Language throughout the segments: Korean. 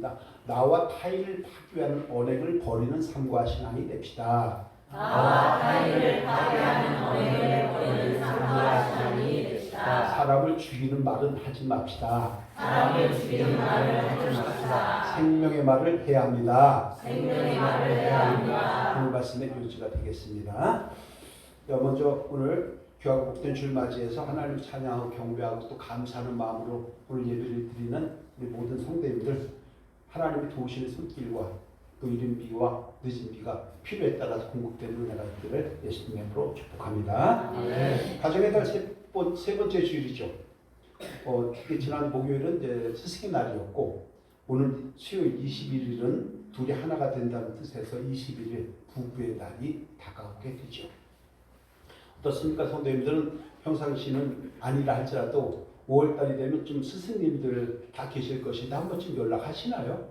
하겠습니다. 나와 타인을 파괴하는 언행을 버리는 삶과 신앙이 됩시다. 나와 타인을 파괴하는 언행을 버리는 삶과 신앙이 됩시다. 사람을 죽이는 말은 하지 맙시다. 사람을 죽이는 말을 하지 맙시다. 생명의 말을 해야 합니다. 생명의 말을 해야 합니다. 오늘 말씀의 교지가 되겠습니다. 먼저 오늘 귀하고 복된 주를 맞이해서 하나님 찬양하고 경배하고 또 감사하는 마음으로 오늘 예배를 드리는 우리 모든 성도님들, 하나님이 도우시는 손길과 또 이른 비와 늦은 비가 필요에 따라서 공급되는 은혜가 있기를 예수님의 이름으로 축복합니다. 가정의 달 세 번째 주일이죠. 지난 목요일은 이제 스승의 날이었고, 오늘 수요일 21일은 둘이 하나가 된다는 뜻에서 21일 부부의 날이 다가오게 되죠. 어떻습니까? 성도님들은 평상시는 아니라 할지라도 5월달이 되면 좀 스승님들 다 계실 것인데 한 번쯤 연락하시나요?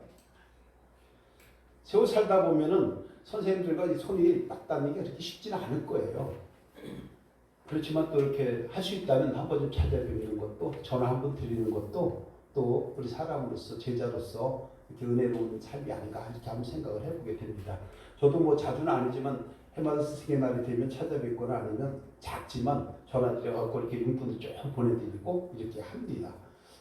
세월 살다 보면은 선생님들과 손이 맞닿는 게 그렇게 쉽지는 않을 거예요. 그렇지만 또 이렇게 할 수 있다면 한 번 좀 찾아뵙는 것도, 전화 한 번 드리는 것도 또 우리 사람으로서, 제자로서 이렇게 은혜로운 삶이 아닌가 이렇게 한번 생각을 해보게 됩니다. 저도 뭐 자주는 아니지만 해마다 스승의 날이 되면 찾아뵙거나 아니면 작지만 전화드려갖고 이렇게 용돈을 좀 보내드리고 이렇게 합니다.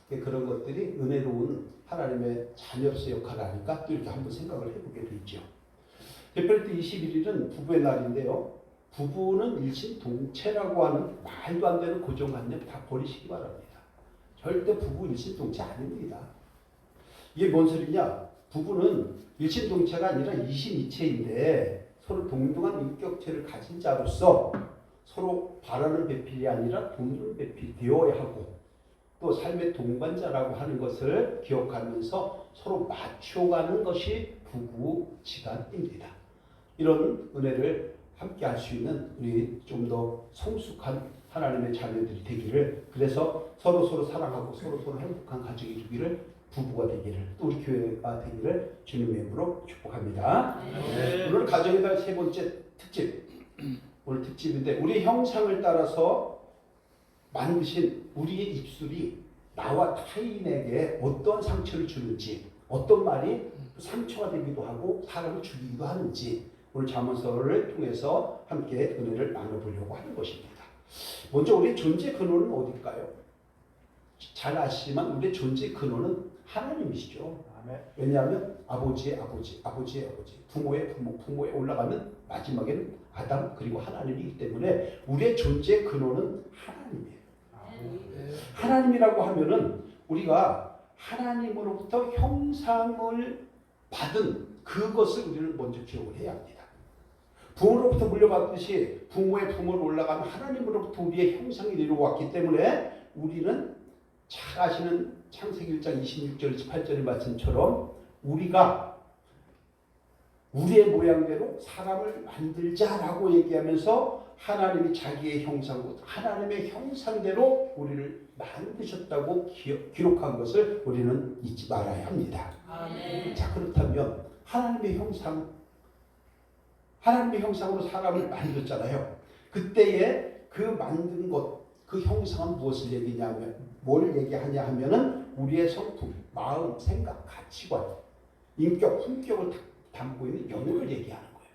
그런 것들이 은혜로운 하나님의 자녀로서 역할을 하니까 또 이렇게 한번 생각을 해보게 되죠. 대표일 때 21일은 부부의 날인데요. 부부는 일신동체라고 하는 말도 안 되는 고정관념 다 버리시기 바랍니다. 절대 부부 일신동체 아닙니다. 이게 뭔 소리냐? 부부는 일신동체가 아니라 이신이체인데 서로 동등한 인격체를 가진 자로서 서로 바라는 배필이 아니라 돕는 배필이 되어야 하고, 또 삶의 동반자라고 하는 것을 기억하면서 서로 맞춰가는 것이 부부지간입니다. 이런 은혜를 함께 할 수 있는 우리 좀 더 성숙한 하나님의 자녀들이 되기를, 그래서 서로 사랑하고 서로 행복한 가족이 되기를, 부부가 되기를, 또 우리 교회가 되기를 주님의 이름으로 축복합니다. 오늘 가정의 달 세 번째 특집, 오늘 특집인데, 우리 형상을 따라서 만드신 우리의 입술이 나와 타인에게 어떤 상처를 주는지, 어떤 말이 상처가 되기도 하고 사람을 죽이기도 하는지 오늘 잠언서를 통해서 함께 은혜를 나눠보려고 하는 것입니다. 먼저 우리의 존재 근원은 어딜까요? 잘 아시지만 우리의 존재 근원은 하나님이시죠. 왜냐하면 아버지의 아버지, 아버지의 아버지, 부모의 부모, 부모에 올라가면 마지막에는 아담 그리고 하나님이기 때문에 우리의 존재 근원은 하나님이에요. 하나님이라고 하면은 우리가 하나님으로부터 형상을 받은 그것을 우리는 먼저 기억을 해야 합니다. 부모로부터 물려받듯이 부모의 부모로 올라가면 하나님으로부터 우리의 형상이 내려왔기 때문에 우리는 잘 아시는 창세기 1장 26절 28절의 말씀처럼 우리가 우리의 모양대로 사람을 만들자라고 얘기하면서 하나님이 자기의 형상으로, 하나님의 형상대로 우리를 만드셨다고 기록한 것을 우리는 잊지 말아야 합니다. 자, 그렇다면 하나님의 형상으로 사람을 만들었잖아요. 그때에 그 만든 것, 그 형상은 무엇을 얘기냐면, 뭘 얘기하냐 하면은 우리의 성품, 마음, 생각, 가치관, 인격, 품격을 담고 있는 영혼을 얘기하는 거예요.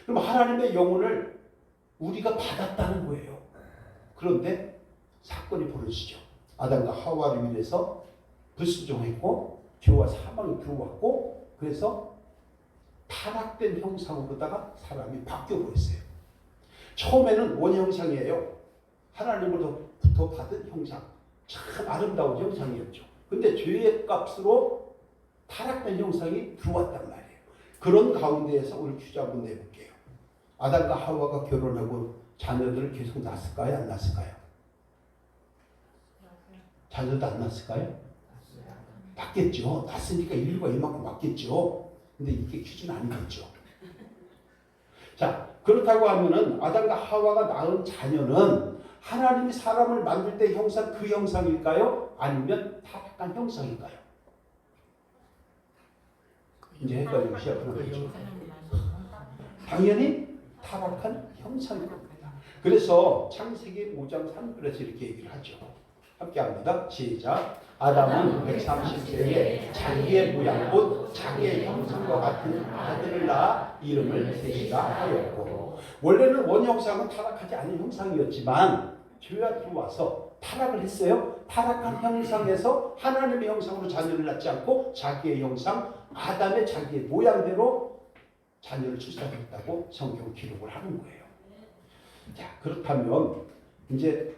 그럼 하나님의 영혼을 우리가 받았다는 거예요. 그런데 사건이 벌어지죠. 아담과 하와를 위해서 불순종했고 죄와 사망이 들어왔고, 그래서 타락된 형상으로다가 사람이 바뀌어버렸어요. 처음에는 원형상이에요. 하나님으로부터 받은 형상, 참 아름다운 형상이었죠. 근데 죄의 값으로 타락된 형상이 들어왔단 말이에요. 그런 가운데에서 오늘 퀴즈 한번 내볼게요. 아담과 하와가 결혼하고 자녀들을 계속 낳았을까요? 안 낳았을까요? 자녀도 안 낳았을까요? 낳겠죠. 낳았으니까 인류가 이만큼 낳겠죠. 근데 이게 퀴즈는 아니겠죠. 자, 그렇다고 하면은 아담과 하와가 낳은 자녀는 하나님이 사람을 만들 때 형상, 그 형상일까요? 아니면 타락한 형상일까요? 이제 헷갈리기 시작하는 거죠. 당연히 타락한 형상일 겁니다. 그래서 창세기 5장 3절에서 이렇게 얘기를 하죠. 함께 합니다. 시작. 아담은 130세에 자기의 모양 곧 자기의 형상과 같은 아들을 낳아 이름을 셋이라 하였고, 원래는 원형상은 타락하지 않은 형상이었지만 죄가 들어와서 타락을 했어요. 타락한 형상에서 하나님의 형상으로 자녀를 낳지 않고 자기의 형상, 아담의 자기의 모양대로 자녀를 출산했다고 성경 기록을 하는 거예요. 자, 그렇다면 이제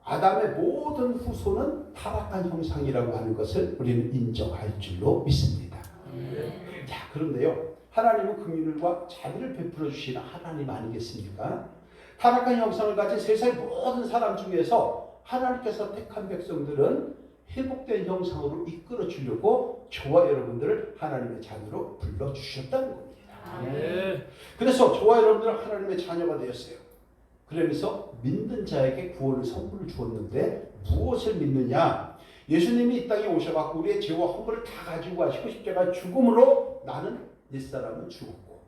아담의 모든 후손은 타락한 형상이라고 하는 것을 우리는 인정할 줄로 믿습니다. 자, 그런데요, 하나님은 긍휼과 자비를 베풀어 주시는 하나님 아니겠습니까? 타락한 형상을 가진 세상의 모든 사람 중에서 하나님께서 택한 백성들은 회복된 형상으로 이끌어 주려고 저와 여러분들을 하나님의 자녀로 불러 주셨다는 겁니다. 그래서 저와 여러분들은 하나님의 자녀가 되었어요. 그러면서 믿는 자에게 구원의 선물을 주었는데 무엇을 믿느냐? 예수님이 이 땅에 오셔서 우리의 죄와 허물을 다 가지고 가시고 십자가 죽음으로 나는 옛사람은 죽었고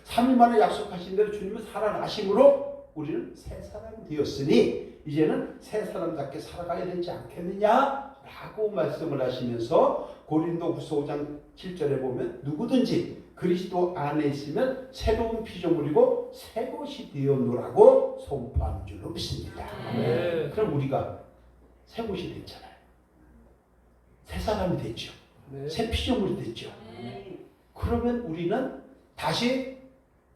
3일 만에 약속하신 대로 주님은 살아나심으로 우리는 새 사람이 되었으니 이제는 새 사람답게 살아가야 되지 않겠느냐라고 말씀을 하시면서 고린도후서 5장 7절에 보면 누구든지 그리스도 안에 있으면 새로운 피조물이고 새 것이 되었노라고 선포하는 줄로 믿습니다. 그럼 우리가 새 것이 됐잖아요. 새 사람이 됐죠. 새 피조물이 됐죠. 그러면 우리는 다시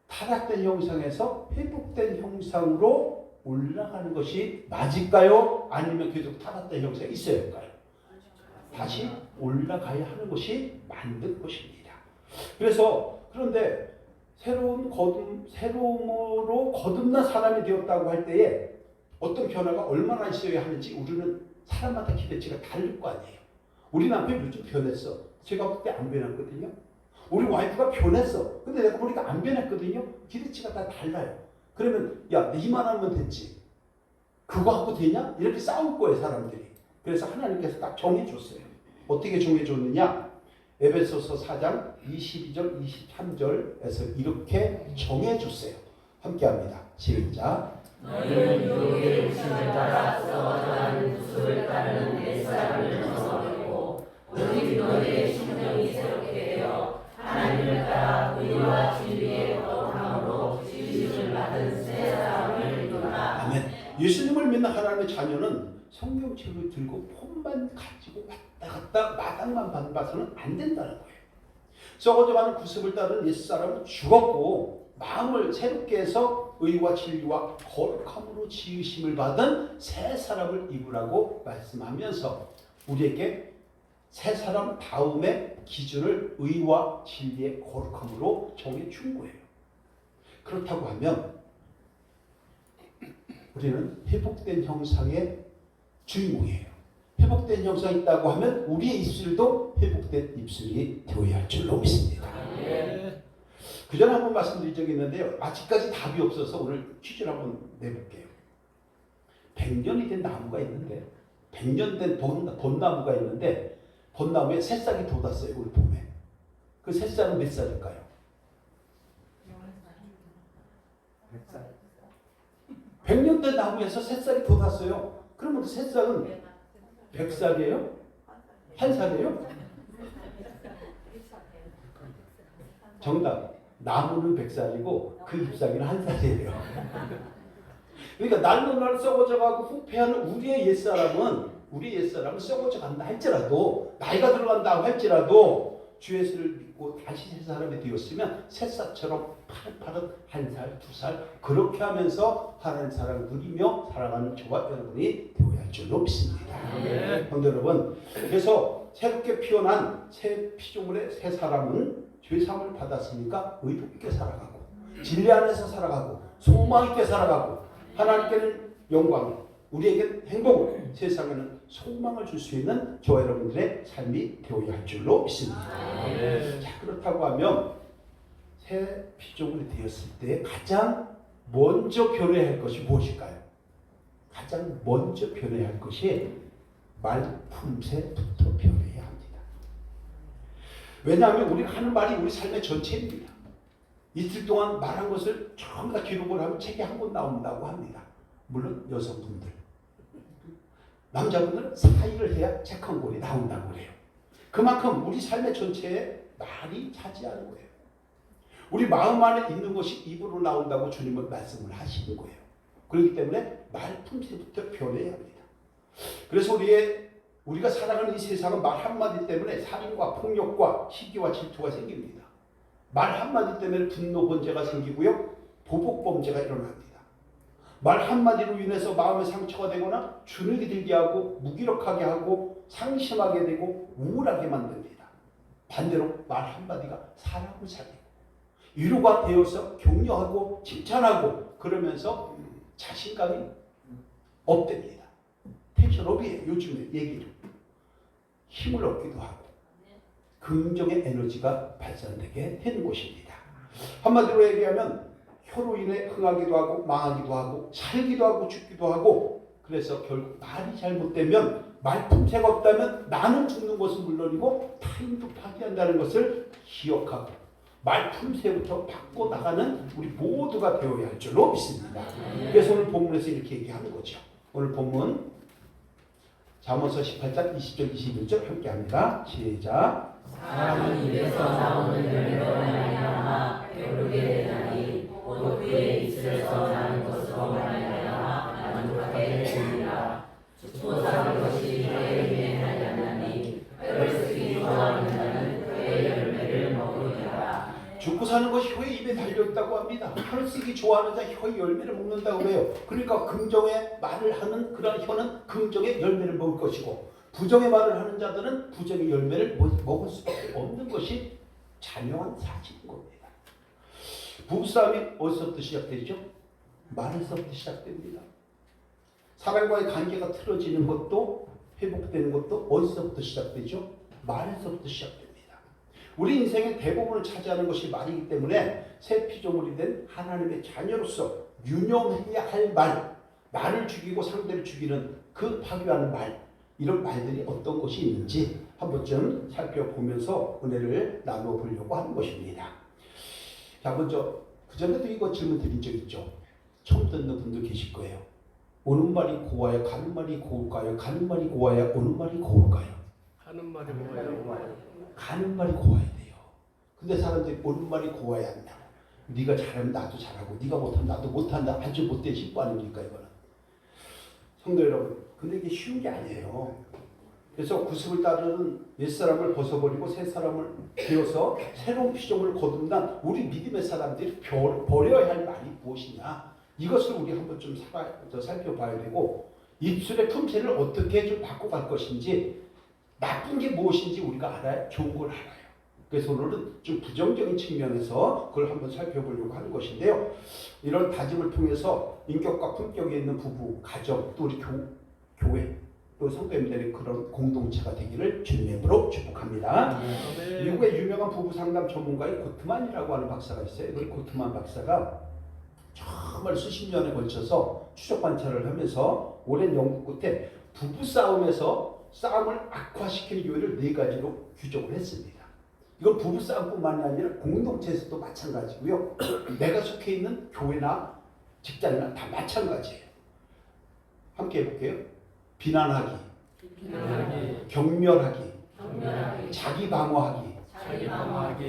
타락된 형상에서 회복된 형상으로 올라가는 것이 맞을까요? 아니면 계속 타락된 형상이 있어야 할까요? 다시 올라가야 하는 것이 맞는 것입니다. 그래서 그런데 새로움으로 거듭난 사람이 되었다고 할 때에 어떤 변화가 얼마나 있어야 하는지 우리는 사람마다 기대치가 다를 거 아니에요. 우리 남편이 요즘 변했어. 제가 볼 때 안 변했거든요. 우리 와이프가 변했어. 근데 내가 보니까 안 변했거든요. 기대치가 다 달라요. 그러면 야, 니만 하면 됐지. 그거 하고 되냐? 이렇게 싸울 거예요, 사람들이. 그래서 하나님께서 딱 정해줬어요. 어떻게 정해줬느냐? 에베소서 4장 22절 23절에서 이렇게 정해줬어요. 함께합니다. 시작. 너희는 유혹의 욕심을 따라 썩어가는 구습을 따르는 옛사람을 벗어버리고 오직 너희의 심령이 새롭게 되어 하나님을 따라 의와 진리의 거룩함으로 지으심을 받은 새 사람을 이루라. 아멘. 예수님을 믿는 하나님의 자녀는 성경책을 들고 폰만 가지고 왔다 갔다 마당만 봐서는 안 된다는 거예요. 썩어져가는 구습을 따른 옛사람은 죽었고 마음을 새롭게 해서 의와 진리와 거룩함으로 지으심을 받은 새 사람을 입으라고 말씀하면서 우리에게 새 사람 다음의 기준을 의와 진리의 거룩함으로 정해준 거예요. 그렇다고 하면 우리는 회복된 형상의 주인공이에요. 회복된 형상이 있다고 하면 우리의 입술도 회복된 입술이 되어야 할 줄로 믿습니다. 그 전에 한번 말씀드린 적이 있는데요. 아직까지 답이 없어서 오늘 퀴즈를 한번 내볼게요. 100년이 된 나무가 있는데 100년 된 벚나무가 있는데 벚나무에 새싹이 돋았어요. 우리 봄에. 그 새싹은 몇 살일까요? 100년 된 나무에서 새싹이 돋았어요. 그러면 그 새싹은 100살이에요? 1살이에요? 정답. 나무는 100살이고 그 잎사귀는 1살이에요. 그러니까 날로 썩어져가고 후패하는 우리의 옛사람은 썩어져 간다 할지라도 나이가 들어간다고 할지라도 주 예수를 믿고 다시 새 사람이 되었으면 새싹처럼 파릇파릇 1살, 2살 그렇게 하면서 하나님 사랑을 누리며 살아가는 저와 여러분이 되어야 할 줄로 믿습니다. 그런데 여러분, 그래서 새롭게 피어난 새 피조물의 새 사람은 죄사함을 받았으니까 의복 있게 살아가고 진리 안에서 살아가고 소망 있게 살아가고 하나님께는 영광, 우리에게 행복을, 세상에는 소망을 줄 수 있는 저와 여러분들의 삶이 되어야 할 줄로 믿습니다. 자, 그렇다고 하면 새 피조물이 되었을 때 가장 먼저 변해야 할 것이 무엇일까요? 가장 먼저 변해야 할 것이 말품새부터 변해야 합니다. 왜냐하면 우리가 하는 말이 우리 삶의 전체입니다. 이틀 동안 말한 것을 전부 다 기록을 하면 책이 한 권 나온다고 합니다. 물론 여성분들. 남자분들은 사의를 해야 착한 꼴이 나온다고 그래요. 그만큼 우리 삶의 전체에 말이 차지하는 거예요. 우리 마음 안에 있는 것이 입으로 나온다고 주님은 말씀을 하시는 거예요. 그렇기 때문에 말품새부터 변해야 합니다. 그래서 우리가 살아가는 이 세상은 말 한마디 때문에 살인과 폭력과 시기와 질투가 생깁니다. 말 한마디 때문에 분노 번제가 생기고요. 보복 범죄가 일어납니다. 말 한마디로 인해서 마음의 상처가 되거나 주눅이 들게 하고 무기력하게 하고 상심하게 되고 우울하게 만듭니다. 반대로 말 한마디가 사람을 살리고 위로가 되어서 격려하고 칭찬하고 그러면서 자신감이 업됩니다. 텐션업이에요. 요즘에 얘기를. 힘을 얻기도 하고 긍정의 에너지가 발산되게 되는 것입니다. 한마디로 얘기하면 혀로 인해 흥하기도 하고 망하기도 하고 살기도 하고 죽기도 하고 그래서 결국 말이 잘못되면 말품새가 없다면 나는 죽는 것은 물론이고 타인도 파괴한다는 것을 기억하고 말품새부터 바꿔나가는 우리 모두가 되어야 할 줄로 믿습니다. 그래서 오늘 본문에서 이렇게 얘기하는 거죠. 오늘 본문 잠언서 18장 20절 21절 함께 합니다. 시작. 사람은 입에서 나오는 열매로 말미암아 배부르게 되나니 곧 그의 입술에서 나는 것으로 말미암아 만족하게 되리라. 죽고 사는 것이 혀에 유행하려나니 혀를 쓰기 좋아하는 자는 혀의 열매를 먹으리라. 죽고 사는 것이 혀의 입에 달려있다고 합니다. 혀를 쓰기 좋아하는 자 혀의 열매를 먹는다고 해요. 그러니까 긍정의 말을 하는 그런 혀는 긍정의 열매를 먹을 것이고 부정의 말을 하는 자들은 부정의 열매를 먹을 수밖에 없는 것이 자명한 사실인 겁니다. 부부싸움이 어디서부터 시작되죠? 말에서부터 시작됩니다. 사람과의 관계가 틀어지는 것도 회복되는 것도 어디서부터 시작되죠? 말에서부터 시작됩니다. 우리 인생의 대부분을 차지하는 것이 말이기 때문에 새 피조물이 된 하나님의 자녀로서 유념해야 할 말, 나를 죽이고 상대를 죽이는 그 파괴하는 말, 이런 말들이 어떤 것이 있는지 한 번쯤 살펴보면서 은혜를 나누어 보려고 하는 것입니다. 자, 먼저 그전에도 이거 질문 드린 적 있죠. 처음 듣는 분도 계실 거예요. 오는 말이 고와야 가는 말이 고울까요? 가는 말이 고와야 오는 말이 고울까요? 하는 말이 뭐예요? 가는 말이 고와야 돼요. 근데 사람들이 오는 말이 고와야 한다. 네가 잘하면 나도 잘하고 네가 못하면 나도 못한다. 아주 못된 신부 아닙니까 이거는. 성도 여러분, 근데 이게 쉬운 게 아니에요. 그래서 구습을 따르는 옛사람을 벗어버리고 새 사람을 되어서 새로운 피조물을 거듭난 우리 믿음의 사람들이 버려야 할 말이 무엇이냐, 이것을 우리 한번 좀 살펴봐야 되고, 입술의 품새를 어떻게 좀 바꿔갈 것인지, 나쁜 게 무엇인지 우리가 알아야 좋은 걸 알아요. 그래서 오늘은 좀 부정적인 측면에서 그걸 한번 살펴보려고 하는 것인데요. 이런 다짐을 통해서 인격과 품격이 있는 부부, 가정, 또 우리 교회, 또 성도님들의 그런 공동체가 되기를 주님의 이름으로 축복합니다. 미국의 유명한 부부 상담 전문가인 고트만이라고 하는 박사가 있어요. 그 고트만 박사가 정말 수십 년에 걸쳐서 추적 관찰을 하면서 오랜 연구 끝에 부부 싸움에서 싸움을 악화시키는 요인을 4가지로 규정을 했습니다. 이건 부부 싸움뿐만이 아니라 공동체에서도 마찬가지고요. 내가 속해 있는 교회나 직장이나 다 마찬가지예요. 함께 해볼게요. 비난하기, 경멸하기, 자기 방어하기,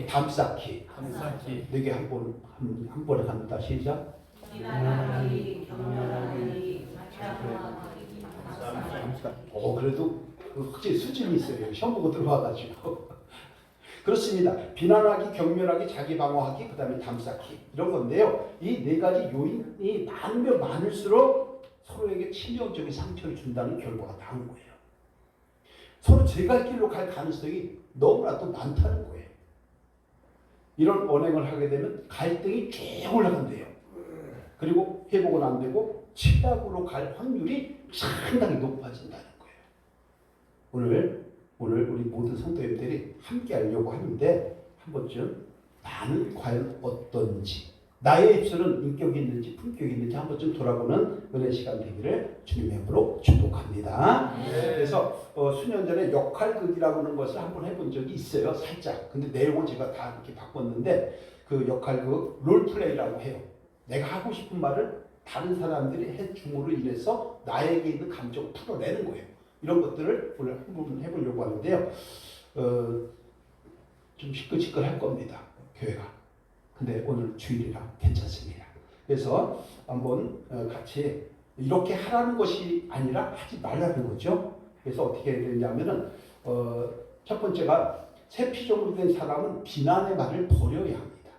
담쌓기. 4개 한 번에 갑니다. 시작. 비난하기, 경멸하기, 그래도 확실히 수준이 있어요. 시험 보고 들어와가지고. 그렇습니다. 비난하기, 경멸하기, 자기 방어하기, 그 다음에 담쌓기, 이런 건데요. 이 4가지 요인이 많으면 많을수록 서로에게 치명적인 상처를 준다는 결과가 나온 거예요. 서로 제 갈 길로 갈 가능성이 너무나도 많다는 거예요. 이런 언행을 하게 되면 갈등이 쭉 올라간대요. 그리고 회복은 안 되고 최악으로 갈 확률이 상당히 높아진다는 거예요. 오늘 우리 모든 성도님들이 함께 하려고 하는데, 한 번쯤 나는 과연 어떤지, 나의 입술은 인격이 있는지 품격이 있는지 한 번쯤 돌아보는 은혜 시간 되기를 주님의 이름으로 축복합니다. 그래서 수년 전에 역할극이라고 하는 것을 한번 해본 적이 있어요. 살짝. 근데 내용은 제가 다 이렇게 바꿨는데, 그 역할극 롤플레이라고 해요. 내가 하고 싶은 말을 다른 사람들이 해줌으로 인해서 나에게 있는 감정을 풀어내는 거예요. 이런 것들을 오늘 한번 해보려고 하는데요. 좀 시끌시끌할 겁니다. 교회가. 근데 오늘 주일이라 괜찮습니다. 그래서 한번 같이 이렇게 하라는 것이 아니라 하지 말라는 거죠. 그래서 어떻게 해야 되냐면은 첫 번째가 새 피조물이 된 사람은 비난의 말을 버려야 합니다.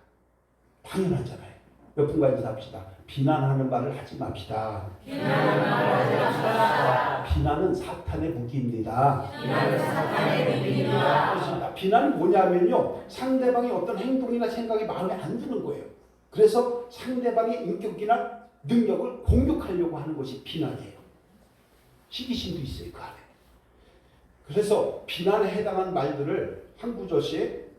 당연하잖아요. 몇 분간 인사합시다. 비난하는 말을 하지 맙시다. 비난하는 말을 하지 맙시다. 비난은 사탄의 무기입니다. 비난은 사탄의 무기입니다. 그렇습니다. 비난은 뭐냐면요, 상대방의 어떤 행동이나 생각이 마음에 안 드는 거예요. 그래서 상대방의 인격이나 능력을 공격하려고 하는 것이 비난이에요. 시기심도 있어요, 그 안에. 그래서 비난에 해당한 말들을 한 구절씩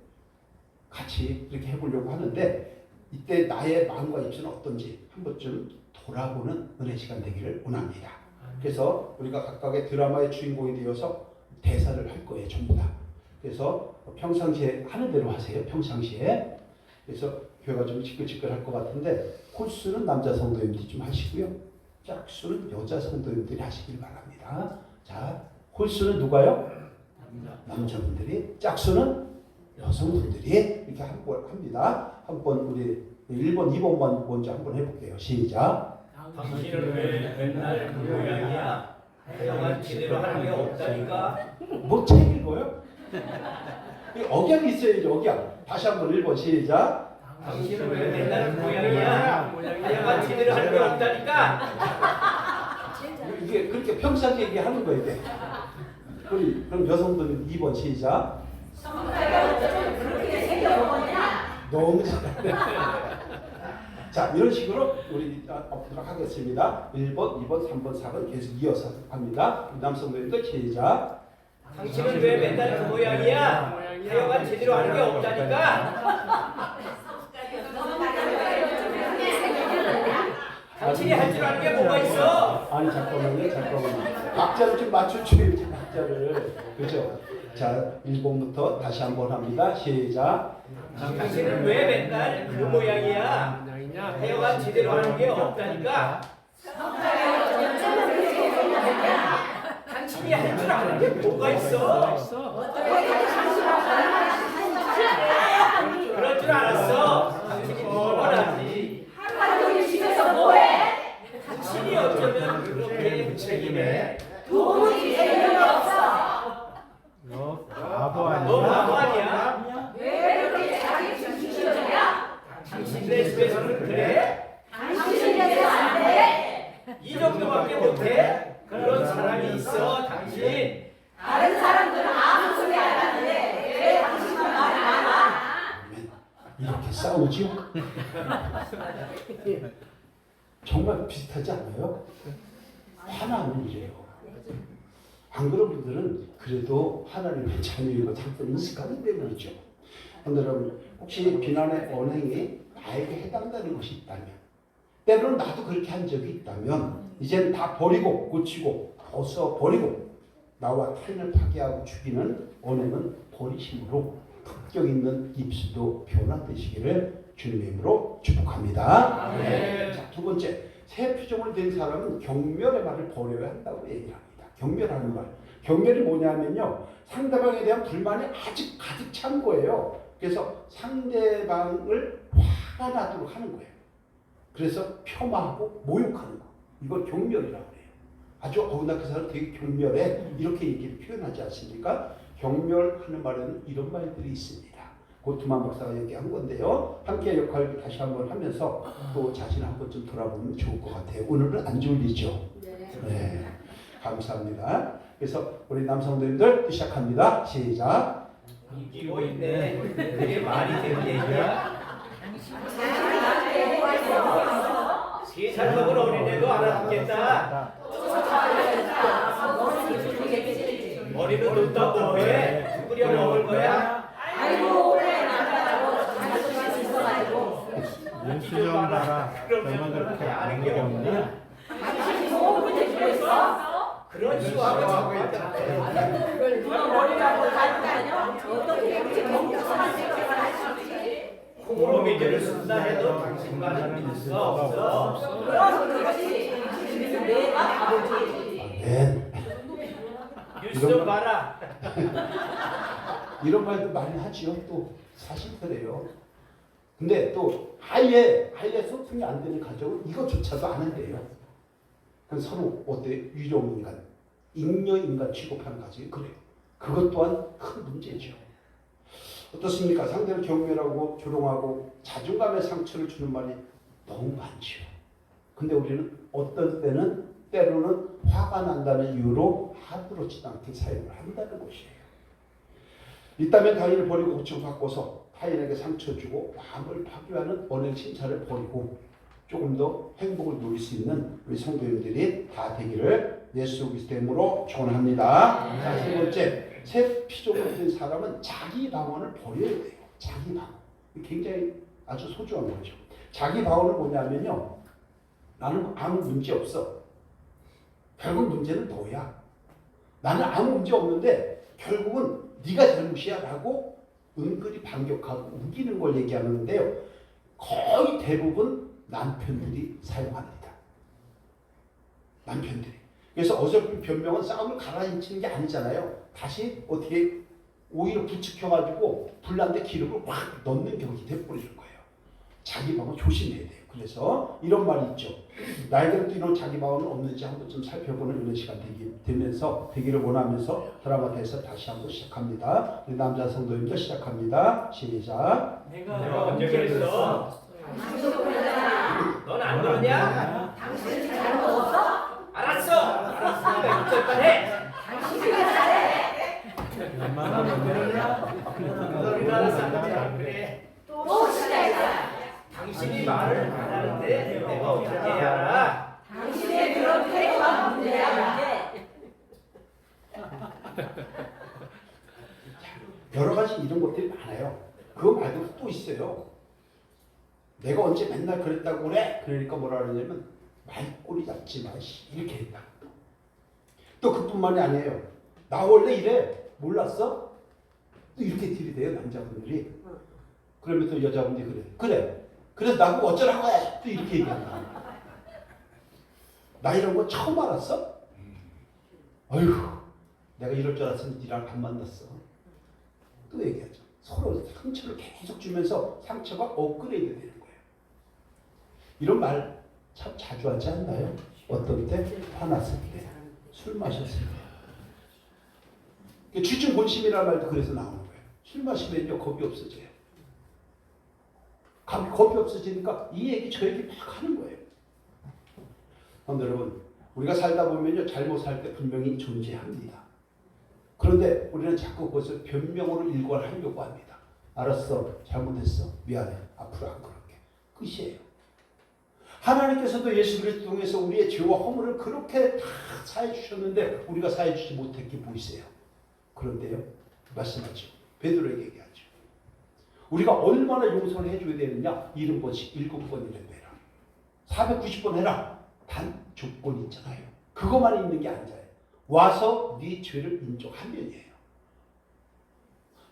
같이 이렇게 해보려고 하는데, 이때 나의 마음과 입술은 어떤지 한 번쯤 돌아보는 은혜 시간 되기를 원합니다. 그래서 우리가 각각의 드라마의 주인공이 되어서 대사를 할 거예요, 전부 다. 그래서 평상시에 하는 대로 하세요, 평상시에. 그래서 교회가 좀 시끌시끌할 것 같은데, 홀수는 남자 성도님들이 좀 하시고요, 짝수는 여자 성도님들이 하시길 바랍니다. 자, 홀수는 누가요? 남자분들이, 짝수는 여성분들이 이렇게 한번 합니다. 한번 우리 1번, 2번만 먼저 한번 해볼게요. 시작. 당신은 왜 맨날 그 모양이야? 하여간 제대로 하는 게 없다니까? 뭐 책 읽어요? 억양이 있어야죠, 억양. 다시 한번 1번 시작. 당신은 왜 맨날 그 모양이야? 하여간 제대로 하는 게 없다니까? 이게 그렇게 평상시 얘기하는 거예요, 이게. 그럼 여성분은 2번 시작. 성가가 어쩌면 그렇게 생겨먹었냐? 너무 잘하네. 자, 이런 식으로 우리 엎도록 하겠습니다. 1번, 2번, 3번, 4번 계속 이어서 합니다. 남성분들 시작. 당신은 왜 맨날 그 모양이야? 하여간 제대로 하는 게 없다니까? 당신이 할 줄 아는 게 뭐가 있어? 아니, 잠깐만요. 박자를 좀 맞춰줘야지, 박자를. 그죠? 자, 1번부터 다시 한번 합니다. 시작. 당신은 왜 맨날 그 모양이야? 하여간 제대로 하는 게 없다니까? 당신이 할 줄 아는 게 뭐가 있어? 그럴 줄 알았어. 당신이 뻔하지. 집에서 뭐해? 당신이 어쩌면 그렇게 무책임해. 도무지 재능이 없어. 너 바보 너 아니야? 바보 아니야? 왜 그렇게 자기 중심이야? 당신네 집에서는 그래? 당신에게서 안 돼. 이 정도밖에 못해? 그런 사람이 있어, 당신. 다른 사람들은 아무 소리 안 하는데 왜 당신만 말이 많아? 이렇게 싸우죠? 정말 비슷하지 않아요? 화나는 일이에요. 안 그런 분들은 그래도 하나님의 자녀이고 잠깐 인식하기 때문이죠. 그런데 여러분, 혹시 비난의 언행이 나에게 해당되는 것이 있다면, 때로는 나도 그렇게 한 적이 있다면, 이제는 다 버리고 고치고 벗어버리고 나와 타인을 파괴하고 죽이는 언행은 버리심으로 품격 있는 입술도 변화되시기를 주님의 이름으로 축복합니다. 아멘. 자, 두 번째, 새 피조물 된 사람은 경멸의 말을 버려야 한다고 얘기를 합니다. 경멸하는 말. 경멸이 뭐냐면요, 상대방에 대한 불만이 아주 가득 찬 거예요. 그래서 상대방을 화가 나도록 하는 거예요. 그래서 폄하하고 모욕하는 거. 이걸 경멸이라고 해요. 아주 나 그 사람 되게 경멸해, 이렇게 얘기를 표현하지 않습니까? 경멸하는 말에는 이런 말들이 있습니다. 고투만 박사가 얘기한 건데요. 함께 역할을 다시 한번 하면서 또 자신을 한번 좀 돌아보면 좋을 것 같아요. 오늘은 안 졸리죠? 네. 감사합니다. 그래서 우리 남성들들 시작합니다. 시작. 웃기고 있네. 그게 말이 되는 얘기야? 세살 먹은 어린애도 알아듣겠다. 머리는 놓다 뭐해? 누구려 먹을 거야? 아이고 오래 나가고 자기 소리가 있어가지고 연수 좀 봐라. 너만 그렇게 아는 게 없냐? 당신이 소금을 대주고 있어? 그런 시와가 정말 누가 머리라고 가지고 다녀? 어떻게 그렇게 멍청한 생각을 할 수 있지? 콩으로 미제를 쓴다 해도 당신만은 믿을 수 없어. 그럼 그렇지. 지금 내가 바보지. 아멘. 좀 봐라. 이런 말도 많이 하지요. 또 사실 그래요. 근데 또 아예 소통이 안 되는 가정은 이것조차도 안 한대요. 그건 서로 어때 유령인간, 잉여인간 취급하는 가정이 그래요. 그것 또한 큰 문제죠. 어떻습니까? 상대를 경멸하고 조롱하고 자존감에 상처를 주는 말이 너무 많죠. 근데 우리는 어떤 때로는 화가 난다는 이유로 하드롭지도 않게 사용을 한다는 것이에요. 있다면 타인을 버리고 고쳐 바꿔서 타인에게 상처 주고 마음을 파괴하는 언행 심사를 버리고 조금 더 행복을 누릴 수 있는 우리 성도님들이 다 되기를 예수 그리스도의 이름으로 축원합니다. 자, 세 번째, 새 피조물 된 사람은 자기 방언을 버려야 돼요. 자기 방언. 굉장히 아주 소중한 거죠. 자기 방언은 뭐냐면요. 나는 아무 문제 없어. 결국 문제는 너야. 나는 아무 문제 없는데 결국은 네가 잘못이야 라고 은근히 반격하고 우기는 걸 얘기하는데요. 거의 대부분 남편들이 사용합니다. 남편들이. 그래서 어설픈 변명은 싸움을 가라앉히는 게 아니잖아요. 다시 어떻게 오히려 부추겨가지고 불난데 기름을 확 넣는 격이 돼버리는 거예요. 자기 방언 조심해야 돼요. 그래서 이런 말이 있죠. 나에게는 또 이런 자기 방언은 없는지 한번 좀 살펴보는 이런 시간 되기를 원하면서 드라마 대해서 다시 한번 시작합니다. 우리 남자 성도님들 시작합니다. 시작. 내가 언제 그랬어? 넌 안 그러냐? 당신 잘못 없어? 알았어. 내가 어쩔 해. 당신이 잘해. 얼마나 너는 알았어. 그래. 또 시작이야. 당신이 말을 안 하는데 내가 어떻게 해야 알아? 당신의 그런 태도가 문제야. 여러 가지 이런 것들이 많아요. 그거 말고 또 있어요. 내가 언제 맨날 그랬다고 그래? 그러니까 뭐라 그러냐면 말꼬리 잡지 마. 이렇게 했다. 또 그뿐만이 아니에요. 나 원래 이래. 몰랐어? 또 이렇게 들이대요. 남자분들이. 그러면 또 여자분들이 그래. 그래서 나보고 어쩌라고 해. 또 이렇게 얘기한다. 나 이런 거 처음 알았어? 어휴. 내가 이럴 줄 알았으면 니랑 안 만났어. 또 얘기하죠. 서로 상처를 계속 주면서 상처가 업그레이드 되는 거예요. 이런 말 참 자주 하지 않나요? 어떤 때? 화났을 때, 술 마셨을 때. 주중 본심이라는 말도 그래서 나오는 거예요. 술 마시면요 겁이 없어져요. 겁이 없어지니까 이 얘기 저 얘기 막 하는 거예요. 그럼 여러분 우리가 살다 보면요 잘못 살 때 분명히 존재합니다. 그런데 우리는 자꾸 그것을 변명으로 일관하려고 합니다. 알았어, 잘못했어, 미안해, 앞으로 안 그럴게. 끝이에요. 하나님께서도 예수 그리스도 통해서 우리의 죄와 허물을 그렇게 다 사해 주셨는데 우리가 사해 주지 못했기 보이세요. 그런데요, 말씀하죠. 베드로에게 얘기하죠. 우리가 얼마나 용서를 해줘야 되느냐? 70번씩 7번이라도 해라. 490번 해라. 단 조건이 있잖아요. 그것만 있는 게 아니잖아요. 와서 네 죄를 인정하면이에요.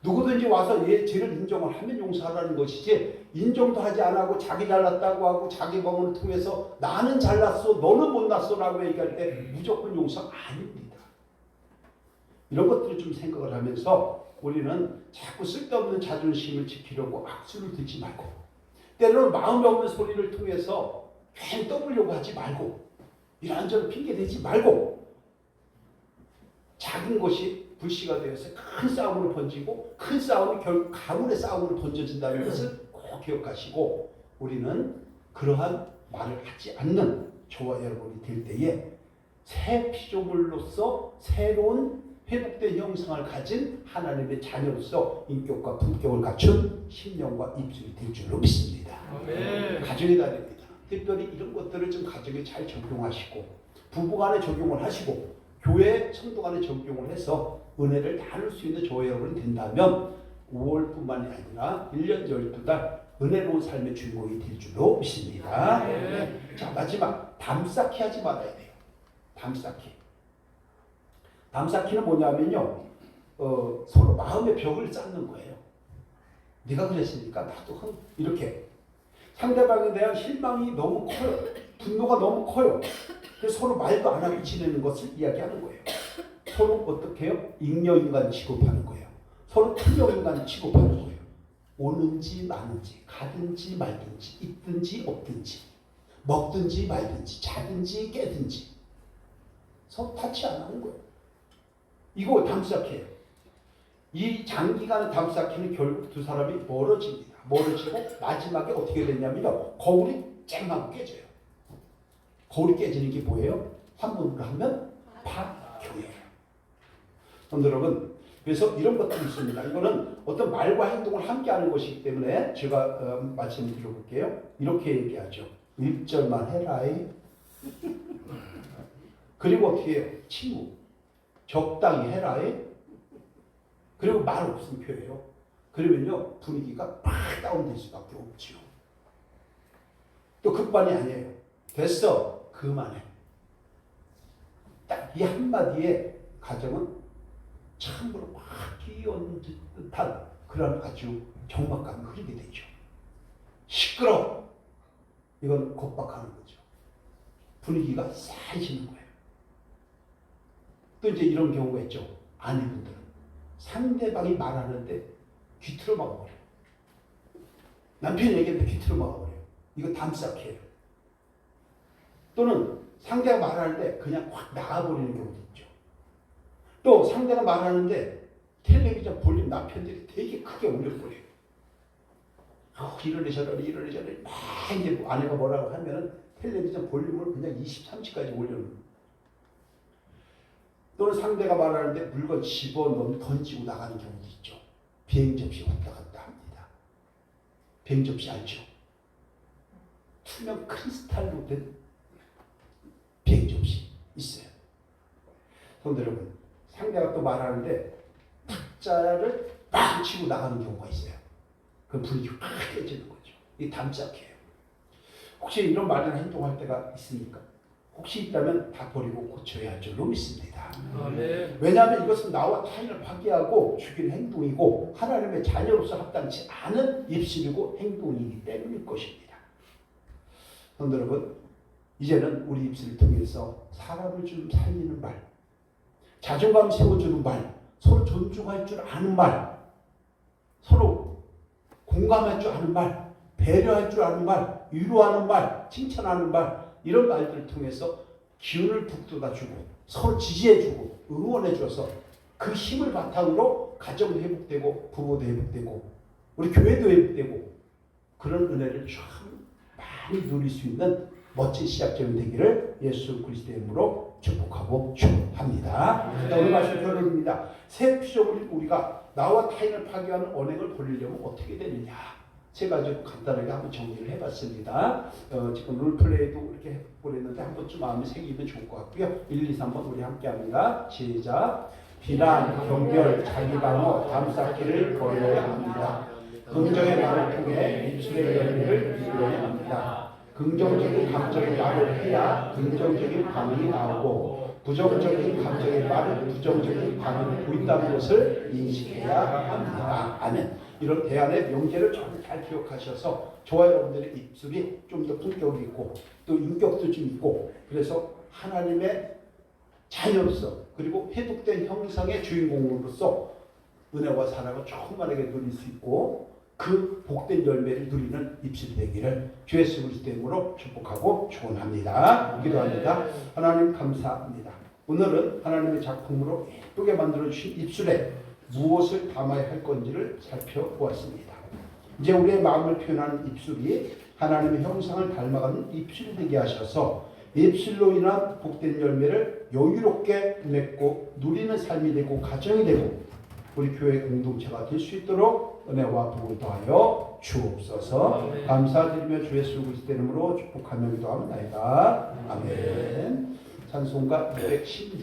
누구든지 와서 얘 죄를 인정을 하면 용서하라는 것이지 인정도 하지 안 하고 자기 잘났다고 하고 자기 방언을 통해서 나는 잘났어 너는 못났어 라고 얘기할 때 무조건 용서 아닙니다. 이런 것들을 좀 생각을 하면서 우리는 자꾸 쓸데없는 자존심을 지키려고 악수를 듣지 말고 때로는 마음에 없는 소리를 통해서 괜히 떠보려고 하지 말고 이런저런 핑계대지 말고 작은 것이 불씨가 되어서 큰 싸움으로 번지고 큰 싸움이 결국 가문의 싸움으로 번져진다는 것을 꼭 기억하시고 우리는 그러한 말을 하지 않는 저와 여러분이 될 때에 새 피조물로서 새로운 회복된 형상을 가진 하나님의 자녀로서 인격과 품격을 갖춘 심령과 입술이 될 줄로 믿습니다. 가정이 다 됩니다. 특별히 이런 것들을 좀 가정에 잘 적용하시고 부부간에 적용을 하시고 교회 성도간에 적용을 해서 은혜를 나눌 수 있는 저와 여러분이 된다면 5월뿐만이 아니라 1년 12달 은혜로운 삶의 주인공이 될 줄로 믿습니다. 자, 마지막 담쌓기 하지 말아야 돼요. 담쌓기. 담쌓기는 뭐냐면요 서로 마음의 벽을 쌓는 거예요. 네가 그랬으니까 나도 이렇게 상대방에 대한 실망이 너무 커요. 분노가 너무 커요. 그래서 서로 말도 안 하고 지내는 것을 이야기하는 거예요. 서로 어떻게 해요? 잉여인간 취급하는 거예요. 서로 특여인간 취급하는 거예요. 오는지 마는지, 가든지 말든지, 있든지 없든지, 먹든지 말든지, 자든지 깨든지 서로 타치 안 하는 거예요. 이거 담쌓기예요. 이 장기간의 담쌓기는 결국 두 사람이 멀어집니다. 멀어지고 마지막에 어떻게 됐냐면요. 거울이 쨍하고 깨져요. 거울이 깨지는 게 뭐예요? 한문으로 하면 파교예요. 여러분, 그래서 이런 것들이 있습니다. 이거는 어떤 말과 행동을 함께 하는 것이기 때문에 제가 말씀드려볼게요. 이렇게 얘기하죠. 1절만 해라이. 그리고 어떻게 해요? 침묵. 적당히 해라이. 그리고 말 없음표예요. 그러면요 분위기가 팍 다운될 수밖에 없죠. 또 급반이 아니에요. 됐어. 그만해. 딱 이 한마디에 가정은 참으로 막 끼얹은 듯한 그런 아주 정막감이 흐르게 되죠. 시끄러. 이건 겁박하는 거죠. 분위기가 싸해지는 거예요. 또 이제 이런 경우가 있죠. 아내분들은 상대방이 말하는데 귀틀어 막아버려요. 남편이 얘기하는데 귀틀어 막아버려요. 이거 담쌓기예요. 또는 상대가 말하는데 그냥 확 나가버리는 경우도 있죠. 또 상대가 말하는데 텔레비전 볼륨 남편들이 되게 크게 올려버려요. 이러니 저러니 막 이제 아내가 뭐라고 하면은 텔레비전 볼륨을 그냥 20, 30까지 올려놓는. 또는 상대가 말하는데 물건 집어넣으면 던지고 나가는 경우도 있죠. 비행 접시 왔다 갔다 합니다. 비행 접시 알죠? 투명 크리스탈로 된 비행 접시 있어요. 그런데 여러분, 상대가 또 말하는데 탁자를 빵 치고 나가는 경우가 있어요. 그 분위기가 팍 깨지는 거죠. 이게 담쌓기예요. 혹시 이런 말이나 행동할 때가 있습니까? 혹시 있다면 다 버리고 고쳐야 할 줄로 믿습니다. 아멘. 왜냐하면 이것은 나와 타인을 파괴하고 죽이는 행동이고 하나님의 자녀로서 합당치 않은 입술이고 행동이기 때문일 것입니다. 그런데 여러분, 이제는 우리 입술을 통해서 사람을 좀 살리는 말, 자존감 세워주는 말, 서로 존중할 줄 아는 말, 서로 공감할 줄 아는 말, 배려할 줄 아는 말, 위로하는 말, 칭찬하는 말, 이런 말들을 통해서 기운을 북돋아주고 서로 지지해주고 응원해줘서 그 힘을 바탕으로 가정도 회복되고 부부도 회복되고 우리 교회도 회복되고 그런 은혜를 참 많이 누릴 수 있는 멋진 시작점이 되기를 예수 그리스도의 이름으로 축복하고 축원합니다. 오늘 말씀 결론입니다. 새 피조물인 우리가 나와 타인을 파괴하는 언행을 버리려면 어떻게 되느냐? 세 가지로 간단하게 한번 정리를 해봤습니다. 지금 롤플레이도 이렇게 해보랬는데 한 번쯤 마음에 새기면 좋을 것 같고요. 1, 2, 3번 우리 함께 합니다. 시작. 비난, 경멸, 자기 방어, 담쌓기를 버려야 합니다. 긍정의 말을 통해 입술의 열매를 이루어야 합니다. 긍정적인 감정의 말을 해야 긍정적인 반응이 나오고 부정적인 감정의 말은 부정적인 반응을 보인다는 것을 인식해야 합니다. 아멘. 이런 대안의 명제를 잘 기억하셔서 저와 여러분들의 입술이 좀 더 품격이 있고 또 인격도 좀 있고 그래서 하나님의 자녀로서 그리고 회복된 형상의 주인공으로서 은혜와 사랑을 충만하게 누릴 수 있고 그 복된 열매를 누리는 입술이 되기를 주 예수 그리스도의 이름으로 축복하고 축원합니다. 기도합니다. 하나님 감사합니다. 오늘은 하나님의 작품으로 예쁘게 만들어주신 입술에 무엇을 담아야 할 건지를 살펴보았습니다. 이제 우리의 마음을 표현하는 입술이 하나님의 형상을 닮아가는 입술이 되게 하셔서 입술로 인한 복된 열매를 여유롭게 맺고 누리는 삶이 되고 가정이 되고 우리 교회 공동체가 될 수 있도록 은혜와 복을 더하여 주옵소서. 감사드리며 주 예수 그리스도의 이름으로 축복하며 기도하옵나이다. 아멘. 찬송가 216